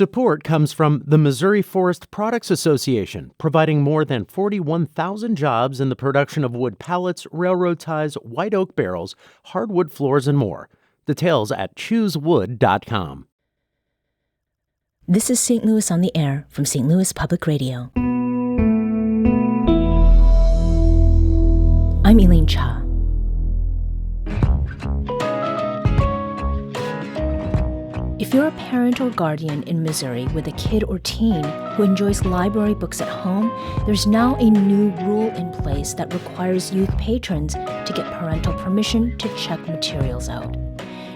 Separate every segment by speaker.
Speaker 1: Support comes from the Missouri Forest Products Association, providing more than 41,000 jobs in the production of wood pallets, railroad ties, white oak barrels, hardwood floors, and more. Details at choosewood.com.
Speaker 2: This is St. Louis on the Air from St. Louis Public Radio. I'm Elaine Cha. If you're a parent or guardian in Missouri with a kid or teen who enjoys library books at home, there's now a new rule in place that requires youth patrons to get parental permission to check materials out.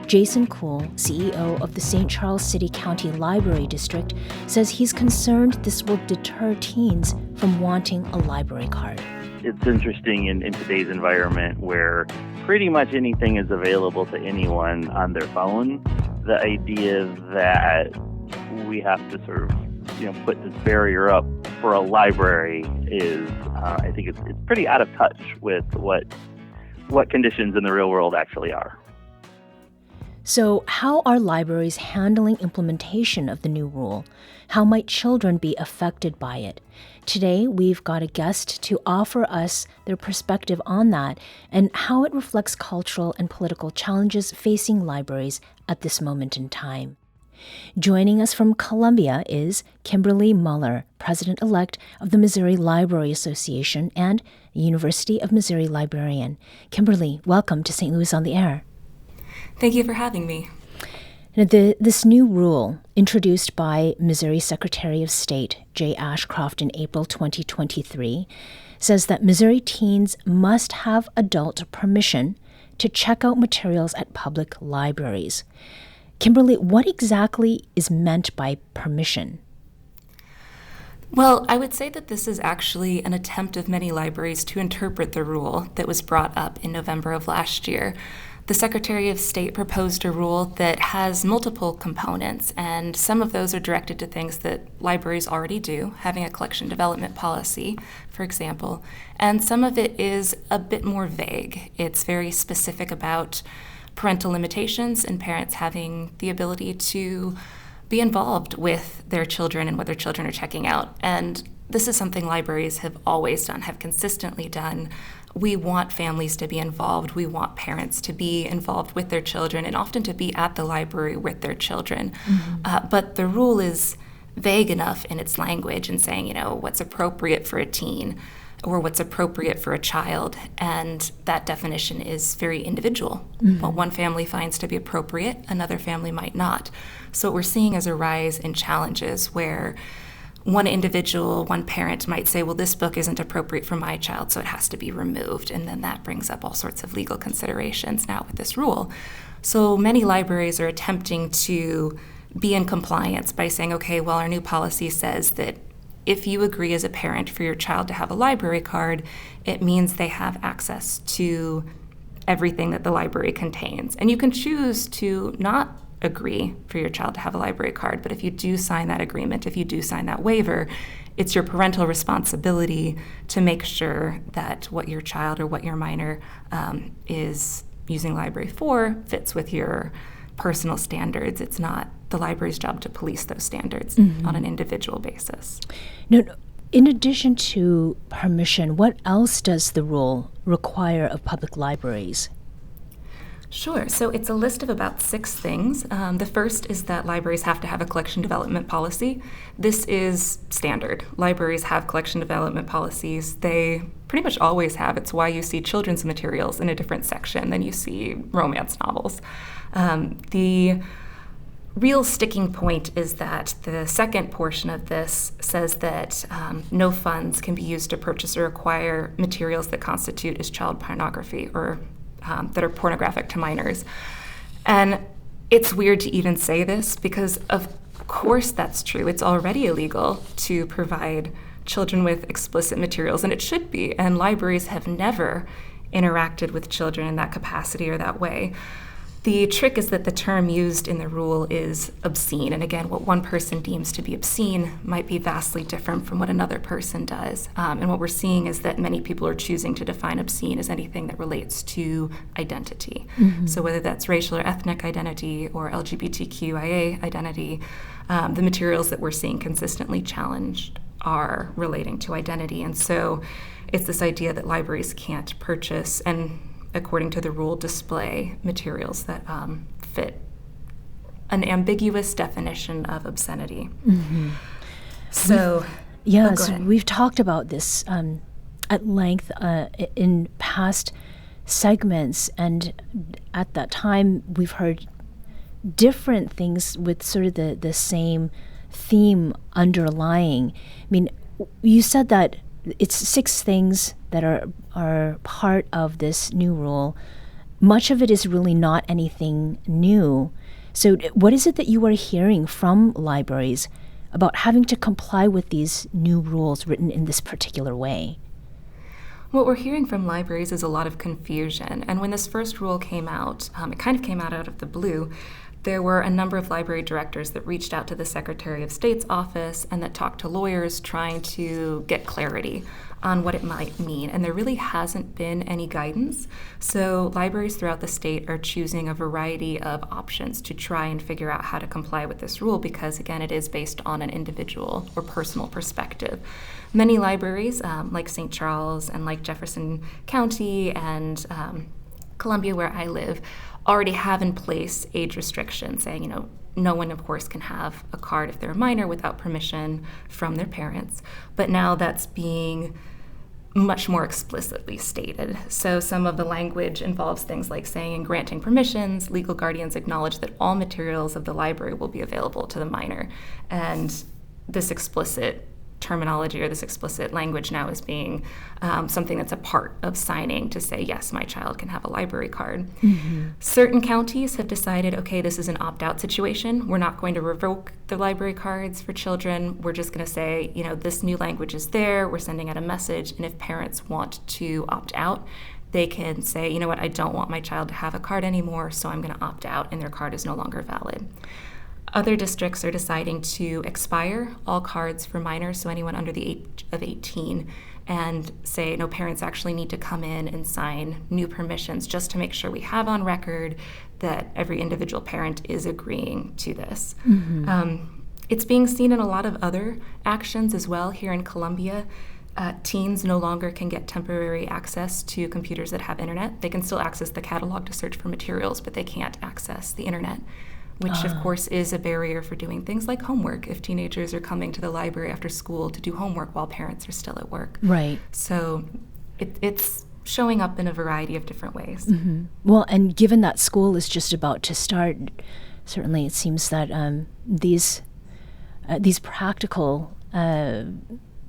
Speaker 2: Jason Kuhl, CEO of the St. Charles City County Library District, says he's concerned this will deter teens from wanting a library card.
Speaker 3: It's interesting in today's environment where pretty much anything is available to anyone on their phone. The idea that we have to sort of, put this barrier up for a library is, I think it's pretty out of touch with what conditions in the real world actually are.
Speaker 2: So how are libraries handling implementation of the new rule? How might children be affected by it? Today, we've got a guest to offer us their perspective on that and how it reflects cultural and political challenges facing libraries at this moment in time. Joining us from Columbia is Kimberly Moeller, President-elect of the Missouri Library Association and University of Missouri librarian. Kimberly, welcome to St. Louis on the Air.
Speaker 4: Thank you for having me.
Speaker 2: Now, this new rule, introduced by Missouri Secretary of State Jay Ashcroft in April 2023, says that Missouri teens must have adult permission to check out materials at public libraries. Kimberly, what exactly is meant by permission?
Speaker 4: Well, I would say that this is actually an attempt of many libraries to interpret the rule that was brought up in November of last year. The Secretary of State proposed a rule that has multiple components, and some of those are directed to things that libraries already do, having a collection development policy, for example, and some of it is a bit more vague. It's very specific about parental limitations and parents having the ability to be involved with their children and what their children are checking out. And this is something libraries have always done, have consistently done. We want families to be involved. We want parents to be involved with their children and often to be at the library with their children. Mm-hmm. But the rule is vague enough in its language and saying, what's appropriate for a teen or what's appropriate for a child. And that definition is very individual. Mm-hmm. What one family finds to be appropriate, another family might not. So what we're seeing is a rise in challenges where one individual, one parent might say, well, this book isn't appropriate for my child, so it has to be removed. And then that brings up all sorts of legal considerations now with this rule. So many libraries are attempting to be in compliance by saying, okay, well, our new policy says that if you agree as a parent for your child to have a library card, it means they have access to everything that the library contains. And you can choose to not agree for your child to have a library card, but if you do sign that agreement, if you do sign that waiver, it's your parental responsibility to make sure that what your child or what your minor is using library for fits with your personal standards. It's not the library's job to police those standards on an individual basis.
Speaker 2: Now, in addition to permission, what else does the rule require of public libraries?
Speaker 4: Sure. So it's a list of about 6 things. The first is that libraries have to have a collection development policy. This is standard. Libraries have collection development policies. They pretty much always have. It's why you see children's materials in a different section than you see romance novels. The real sticking point is that the second portion of this says that no funds can be used to purchase or acquire materials that constitute as child pornography or that are pornographic to minors. And it's weird to even say this because of course that's true. It's already illegal to provide children with explicit materials, and it should be. And libraries have never interacted with children in that capacity or that way. The trick is that the term used in the rule is obscene. And again, what one person deems to be obscene might be vastly different from what another person does. And what we're seeing is that many people are choosing to define obscene as anything that relates to identity. So whether that's racial or ethnic identity or LGBTQIA identity, the materials that we're seeing consistently challenged are relating to identity. And so it's this idea that libraries can't purchase and, according to the rule, display materials that fit an ambiguous definition of obscenity. So,
Speaker 2: yes, we've talked about this at length in past segments, and at that time we've heard different things with sort of the same theme underlying. I mean, you said that it's 6 things that are part of this new rule. Much of it is really not anything new. So what is it that you are hearing from libraries about having to comply with these new rules written in this particular way?
Speaker 4: What we're hearing from libraries is a lot of confusion. And when this first rule came out, it kind of came out of the blue. There were a number of library directors that reached out to the Secretary of State's office and that talked to lawyers trying to get clarity on what it might mean. And there really hasn't been any guidance. So libraries throughout the state are choosing a variety of options to try and figure out how to comply with this rule because, again, it is based on an individual or personal perspective. Many libraries, like St. Charles and like Jefferson County and Columbia, where I live, already have in place age restrictions saying, no one, of course, can have a card if they're a minor without permission from their parents. But now that's being much more explicitly stated. So some of the language involves things like saying, in granting permissions, legal guardians acknowledge that all materials of the library will be available to the minor. And this explicit terminology or this explicit language now is being something that's a part of signing to say, yes, my child can have a library card. Certain counties have decided, okay, this is an opt-out situation. We're not going to revoke the library cards for children. We're just going to say, this new language is there. We're sending out a message. And if parents want to opt out, they can say, you know what, I don't want my child to have a card anymore, so I'm going to opt out, and their card is no longer valid. Other districts are deciding to expire all cards for minors, so anyone under the age of 18, and say, no, parents actually need to come in and sign new permissions just to make sure we have on record that every individual parent is agreeing to this. It's being seen in a lot of other actions as well. Here in Columbia, teens no longer can get temporary access to computers that have internet. They can still access the catalog to search for materials, but they can't access the internet, which of course is a barrier for doing things like homework if teenagers are coming to the library after school to do homework while parents are still at work.
Speaker 2: Right.
Speaker 4: So it's showing up in a variety of different ways.
Speaker 2: Well, and given that school is just about to start, certainly it seems that these practical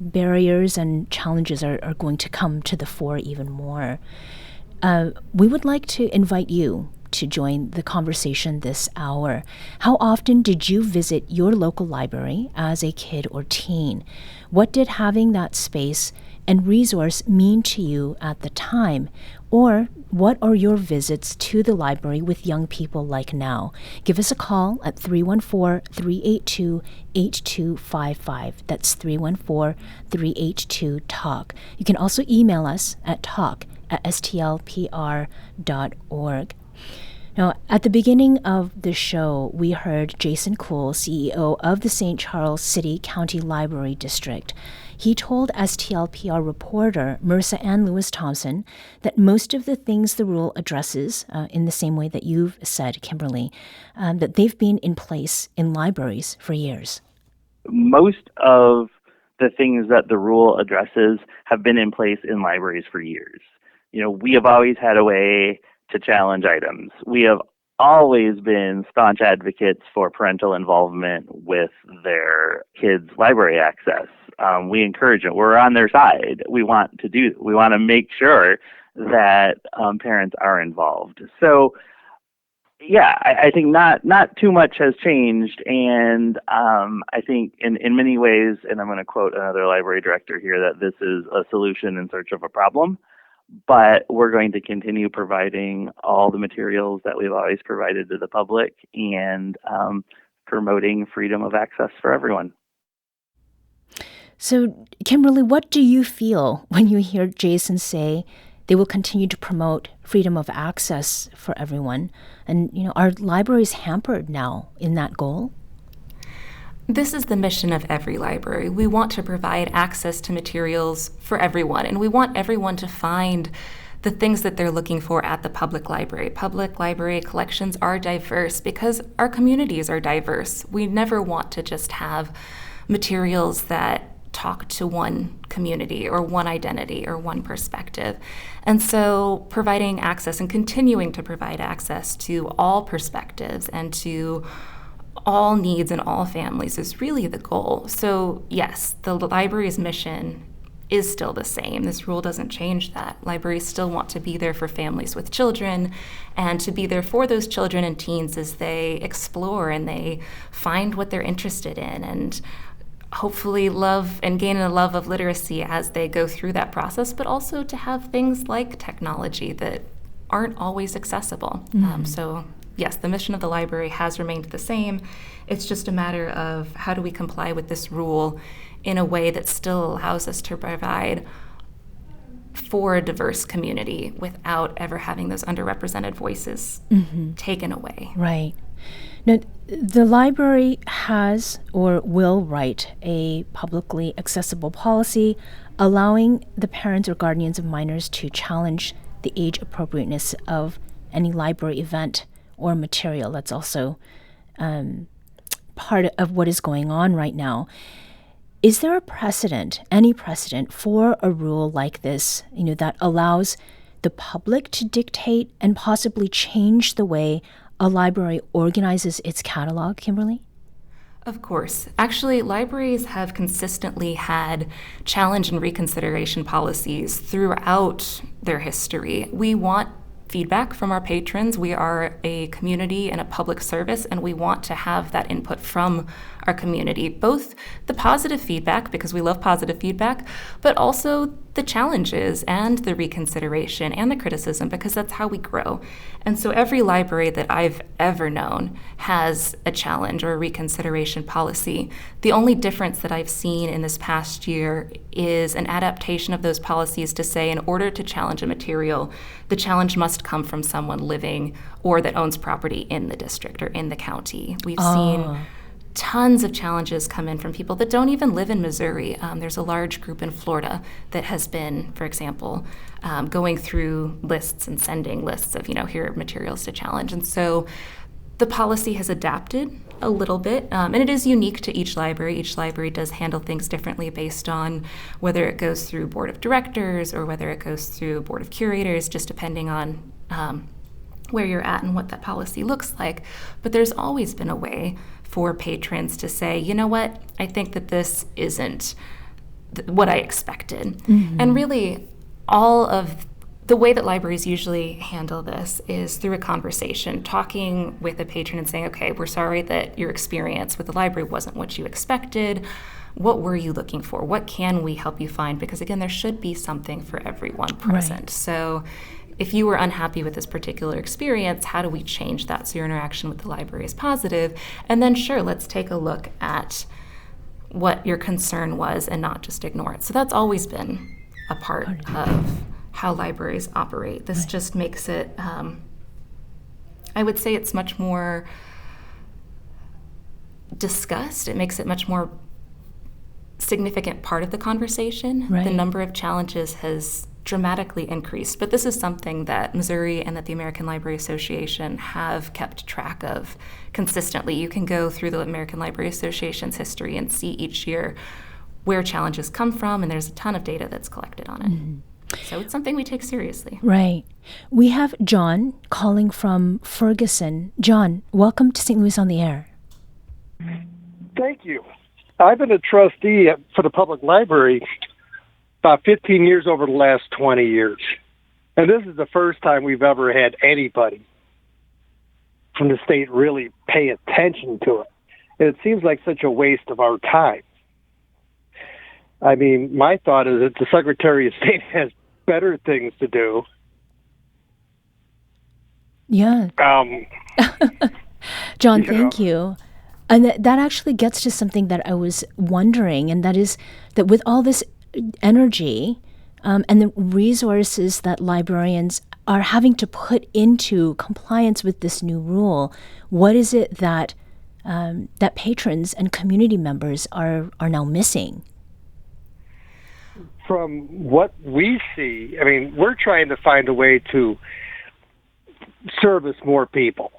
Speaker 2: barriers and challenges are going to come to the fore even more. We would like to invite you to join the conversation this hour. How often did you visit your local library as a kid or teen? What did having that space and resource mean to you at the time? Or what are your visits to the library with young people like now? Give us a call at 314-382-8255. That's 314-382-TALK. You can also email us at talk@stlpr.org. Now, at the beginning of the show, we heard Jason Kuhl, CEO of the St. Charles City County Library District. He told STLPR reporter Marissa Ann Lewis-Thompson that most of the things the rule addresses, in the same way that you've said, Kimberly, that they've been in place in libraries for years.
Speaker 3: Most of the things that the rule addresses have been in place in libraries for years. We have always had a way to challenge items. We have always been staunch advocates for parental involvement with their kids' library access. We encourage it. We're on their side. We want to make sure that parents are involved. So, yeah, I think not too much has changed, and I think in many ways, and I'm going to quote another library director here, that this is a solution in search of a problem. but we're going to continue providing all the materials that we've always provided to the public and promoting freedom of access for everyone.
Speaker 2: So, Kimberly, what do you feel when you hear Jason say they will continue to promote freedom of access for everyone? And, are libraries hampered now in that goal?
Speaker 4: This is the mission of every library. We want to provide access to materials for everyone, and we want everyone to find the things that they're looking for at the public library. Public library collections are diverse because our communities are diverse. We never want to just have materials that talk to one community or one identity or one perspective. And so providing access and continuing to provide access to all perspectives and to all needs and all families is really the goal. So yes, the library's mission is still the same. This rule doesn't change that. Libraries still want to be there for families with children and to be there for those children and teens as they explore and they find what they're interested in and hopefully love and gain a love of literacy as they go through that process, but also to have things like technology that aren't always accessible. So yes, the mission of the library has remained the same. It's just a matter of how do we comply with this rule in a way that still allows us to provide for a diverse community without ever having those underrepresented voices taken away.
Speaker 2: Right. Now, the library has or will write a publicly accessible policy allowing the parents or guardians of minors to challenge the age appropriateness of any library event or material. That's also part of what is going on right now. Is there a precedent, any precedent for a rule like this, that allows the public to dictate and possibly change the way a library organizes its catalog, Kimberly?
Speaker 4: Of course. Actually, libraries have consistently had challenge and reconsideration policies throughout their history. We want feedback from our patrons. We are a community and a public service, and we want to have that input from our community, both the positive feedback, because we love positive feedback, but also the challenges and the reconsideration and the criticism, because that's how we grow. And so every library that I've ever known has a challenge or a reconsideration policy. The only difference that I've seen in this past year is an adaptation of those policies to say in order to challenge a material, the challenge must come from someone living or that owns property in the district or in the county. We've seen tons of challenges come in from people that don't even live in Missouri. There's a large group in Florida that has been, for example, going through lists and sending lists of, here are materials to challenge. And so the policy has adapted a little bit, and it is unique to each library. Each library does handle things differently based on whether it goes through board of directors or whether it goes through board of curators, just depending on where you're at and what that policy looks like. But there's always been a way for patrons to say, you know what, I think that this isn't what I expected. And really, all of the way that libraries usually handle this is through a conversation, talking with a patron and saying, okay, we're sorry that your experience with the library wasn't what you expected. What were you looking for? What can we help you find? Because again, there should be something for everyone present. Right. So if you were unhappy with this particular experience, how do we change that so your interaction with the library is positive? And then sure, let's take a look at what your concern was and not just ignore it. So that's always been a part of how libraries operate. This just makes it, I would say it's much more discussed. It makes it much more significant part of the conversation. The number of challenges has dramatically increased, but this is something that Missouri and that the American Library Association have kept track of consistently. You can go through the American Library Association's history and see each year where challenges come from, and there's a ton of data that's collected on it. So it's something we take seriously.
Speaker 2: Right. We have John calling from Ferguson. John, welcome to St. Louis on the Air.
Speaker 5: Thank you. I've been a trustee for the public library about 15 years over the last 20 years. And this is the first time we've ever had anybody from the state really pay attention to it. And it seems like such a waste of our time. I mean, my thought is that the Secretary of State has better things to do.
Speaker 2: Yeah. John, thank you. And that actually gets to something that I was wondering, and that is that with all this energy and the resources that librarians are having to put into compliance with this new rule, what is it that that patrons and community members are now missing?
Speaker 5: From what we see, I mean, we're trying to find a way to service more people.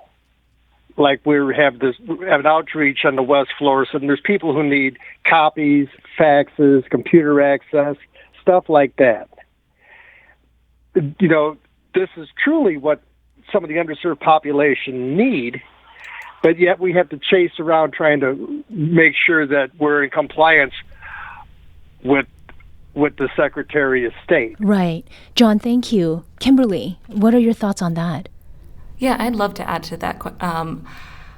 Speaker 5: Like we have an outreach on the West floor, so there's people who need copies, faxes, computer access, stuff like that. You know, this is truly what some of the underserved population need, but yet we have to chase around trying to make sure that we're in compliance with the Secretary of State.
Speaker 2: Right. John, thank you. Kimberly, what are your thoughts on that?
Speaker 4: Yeah, I'd love to add to that.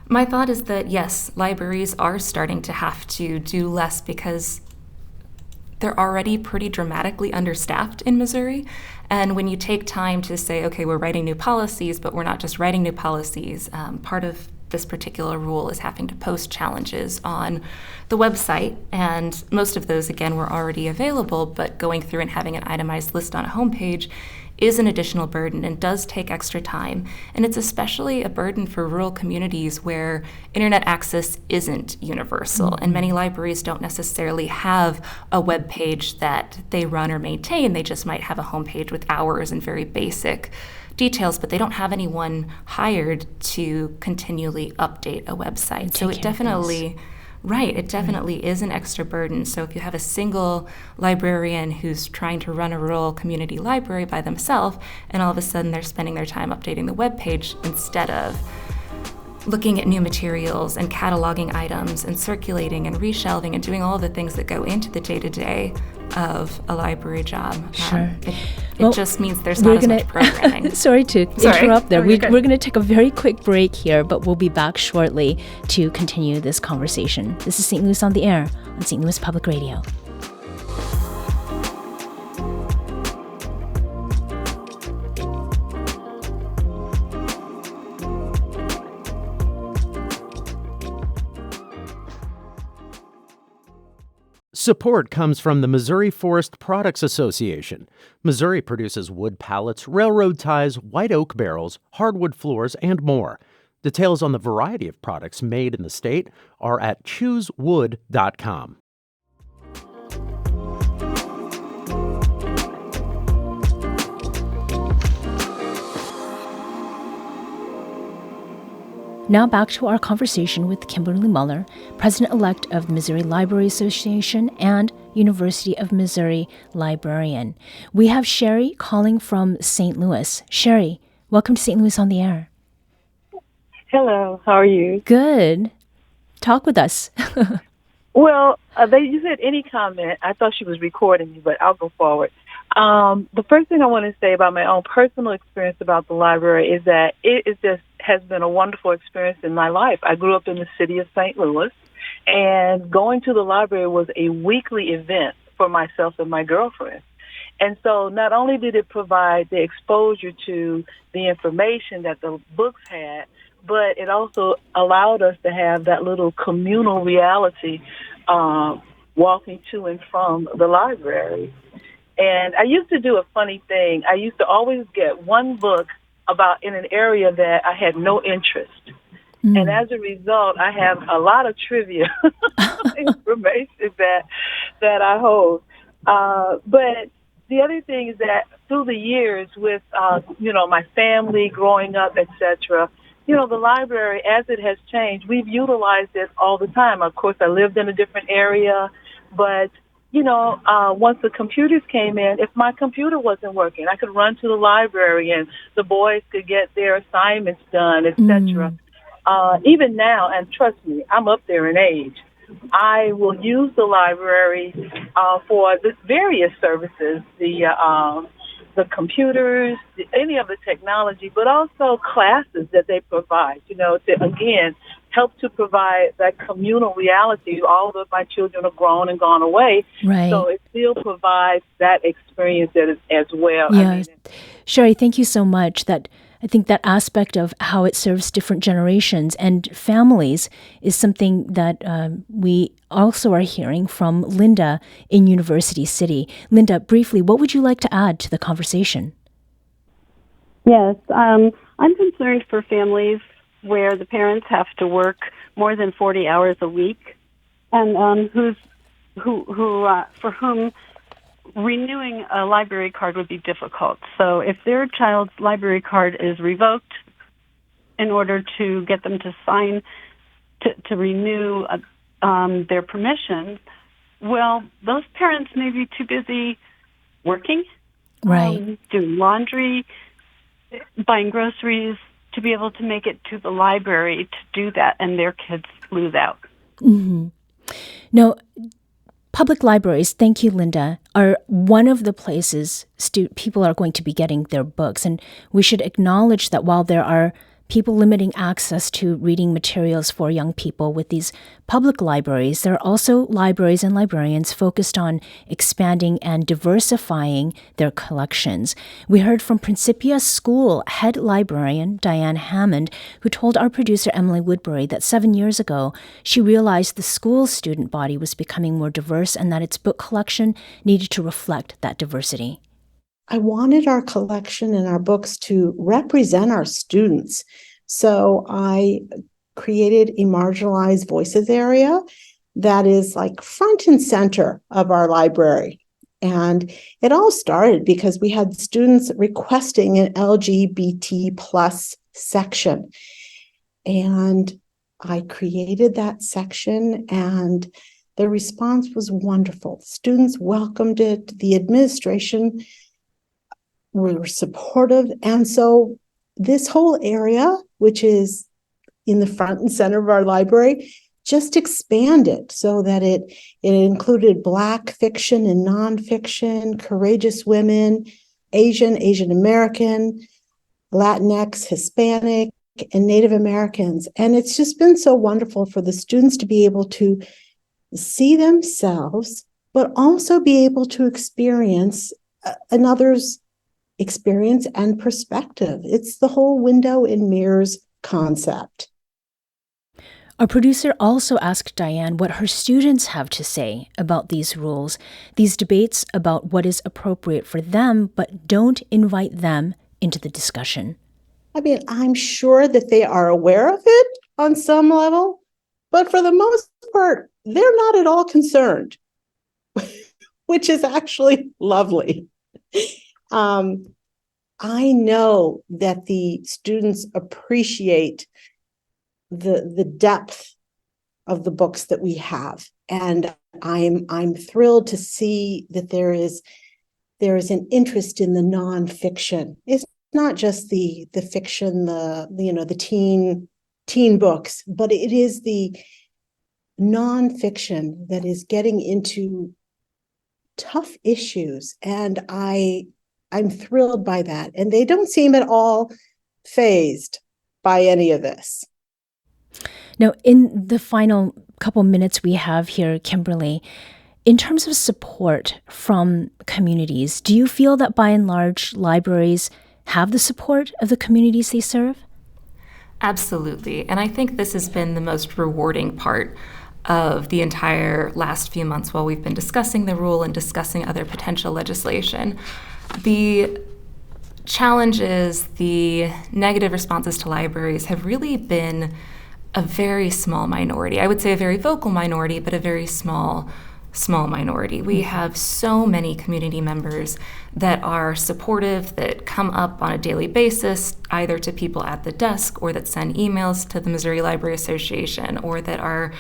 Speaker 4: My thought is that, yes, libraries are starting to have to do less because they're already pretty dramatically understaffed in Missouri. And when you take time to say, okay, we're writing new policies, but we're not just writing new policies, part of this particular rule is having to post challenges on the website. And most of those, again, were already available, but going through and having an itemized list on a homepage is an additional burden and does take extra time. And it's especially a burden for rural communities where internet access isn't universal. And many libraries don't necessarily have a web page that they run or maintain. They just might have a homepage with hours and very basic details, but they don't have anyone hired to continually update a website. So it definitely... Right, it definitely is an extra burden. So if you have a single librarian who's trying to run a rural community library by themselves, and all of a sudden they're spending their time updating the webpage instead of looking at new materials and cataloging items and circulating and reshelving and doing all the things that go into the day-to-day of a library job.
Speaker 2: Sure.
Speaker 4: It just means there's not as much programming.
Speaker 2: Sorry to interrupt there. We're going to take a very quick break here, but we'll be back shortly to continue this conversation. This is St. Louis on the Air on St. Louis Public Radio.
Speaker 1: Support comes from the Missouri Forest Products Association. Missouri produces wood pallets, railroad ties, white oak barrels, hardwood floors, and more. Details on the variety of products made in the state are at choosewood.com.
Speaker 2: Now back to our conversation with Kimberly Moeller, President-elect of the Missouri Library Association and University of Missouri librarian. We have Sherry calling from St. Louis. Sherry, welcome to St. Louis on the Air.
Speaker 6: Hello, how are you?
Speaker 2: Good. Talk with us.
Speaker 6: Well, you said any comment. I thought she was recording me, but I'll go forward. The first thing I want to say about my own personal experience about the library is that it just has been a wonderful experience in my life. I grew up in the city of St. Louis, and going to the library was a weekly event for myself and my girlfriend. And so not only did it provide the exposure to the information that the books had, but it also allowed us to have that little communal reality walking to and from the library. And I used to do a funny thing. I used to always get one book about in an area that I had no interest. Mm. And as a result, I have a lot of trivia information that I hold. But the other thing is that through the years with, my family growing up, etc., the library, as it has changed, we've utilized it all the time. Of course, I lived in a different area, but once the computers came in, if my computer wasn't working, I could run to the library and the boys could get their assignments done, etc. Even now, and trust me, I'm up there in age, I will use the library for the various services, the computers, any of the technology, but also classes that they provide, to, again, help to provide that communal reality. All of my children are grown and gone away.
Speaker 2: Right.
Speaker 6: So it still provides that experience as well.
Speaker 2: Yeah. Sherry, thank you so much. I think that aspect of how it serves different generations and families is something that we also are hearing from Linda in University City. Linda, briefly, what would you like to add to the conversation?
Speaker 7: Yes, I'm concerned for families where the parents have to work more than 40 hours a week, and for whom renewing a library card would be difficult. So if their child's library card is revoked in order to get them to sign to renew their permission, well, those parents may be too busy working,
Speaker 2: Right.
Speaker 7: doing laundry, buying groceries, to be able to make it to the library to do that, and their kids lose out.
Speaker 2: Mm-hmm. No, public libraries, thank you, Linda, are one of the places people are going to be getting their books. And we should acknowledge that while there are people limiting access to reading materials for young people with these public libraries, there are also libraries and librarians focused on expanding and diversifying their collections. We heard from Principia School head librarian Diane Hammond, who told our producer Emily Woodbury that 7 years ago, she realized the school's student body was becoming more diverse and that its book collection needed to reflect that diversity.
Speaker 8: I wanted our collection and our books to represent our students. So I created a marginalized voices area that is like front and center of our library. And it all started because we had students requesting an LGBT plus section. And I created that section, and the response was wonderful. Students welcomed it. The administration were supportive. And so this whole area, which is in the front and center of our library, just expanded so that it included Black fiction and nonfiction, courageous women, Asian American, Latinx, Hispanic, and Native Americans. And it's just been so wonderful for the students to be able to see themselves, but also be able to experience another's experience and perspective. It's the whole window and mirrors concept.
Speaker 2: Our producer also asked Diane what her students have to say about these rules, these debates about what is appropriate for them, but don't invite them into the discussion.
Speaker 8: I mean, I'm sure that they are aware of it on some level, but for the most part, they're not at all concerned, which is actually lovely. I know that the students appreciate the depth of the books that we have, and I'm thrilled to see that there is an interest in the nonfiction. It's not just the fiction, the teen books, but it is the nonfiction that is getting into tough issues, and I'm thrilled by that. And they don't seem at all fazed by any of this.
Speaker 2: Now, in the final couple minutes we have here, Kimberly, in terms of support from communities, do you feel that by and large libraries have the support of the communities they serve?
Speaker 4: Absolutely. And I think this has been the most rewarding part of the entire last few months while we've been discussing the rule and discussing other potential legislation. The challenges, the negative responses to libraries have really been a very small minority. I would say a very vocal minority, but a very small minority. We have so many community members that are supportive, that come up on a daily basis, either to people at the desk or that send emails to the Missouri Library Association, or that are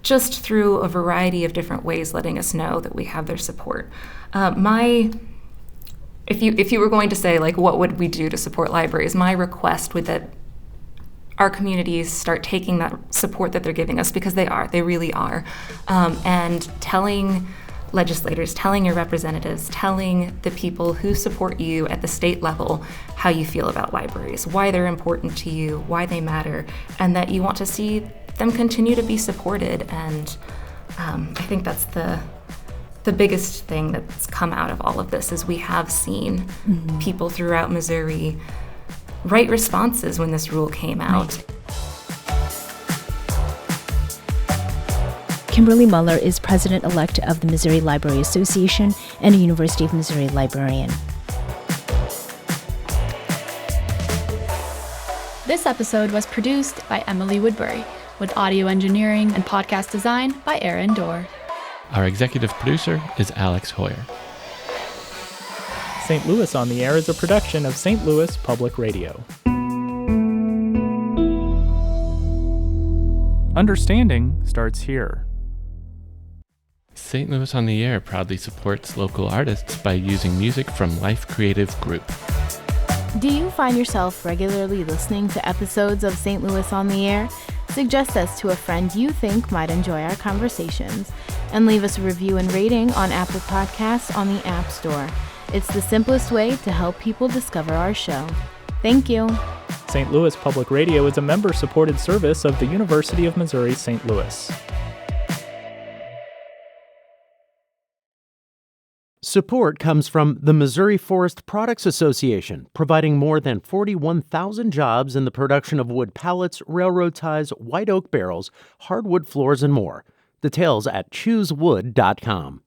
Speaker 4: just through a variety of different ways letting us know that we have their support. If you were going to say, like, what would we do to support libraries, my request would that our communities start taking that support that they're giving us, because they really are, and telling legislators, telling your representatives, telling the people who support you at the state level how you feel about libraries, why they're important to you, why they matter, and that you want to see them continue to be supported. And I think that's the biggest thing that's come out of all of this is we have seen people throughout Missouri write responses when this rule came out.
Speaker 2: Right. Kimberly Moeller is president-elect of the Missouri Library Association and a University of Missouri librarian.
Speaker 9: This episode was produced by Emily Woodbury, with audio engineering and podcast design by Aaron Dorr.
Speaker 10: Our executive producer is Alex Hoyer.
Speaker 11: St. Louis on the Air is a production of St. Louis Public Radio. Understanding starts here.
Speaker 10: St. Louis on the Air proudly supports local artists by using music from Life Creative Group.
Speaker 12: Do you find yourself regularly listening to episodes of St. Louis on the Air? Suggest us to a friend you think might enjoy our conversations, and leave us a review and rating on Apple Podcasts on the App Store. It's the simplest way to help people discover our show. Thank you.
Speaker 11: St. Louis Public Radio is a member-supported service of the University of Missouri St. Louis.
Speaker 1: Support comes from the Missouri Forest Products Association, providing more than 41,000 jobs in the production of wood pallets, railroad ties, white oak barrels, hardwood floors, and more. Details at choosewood.com.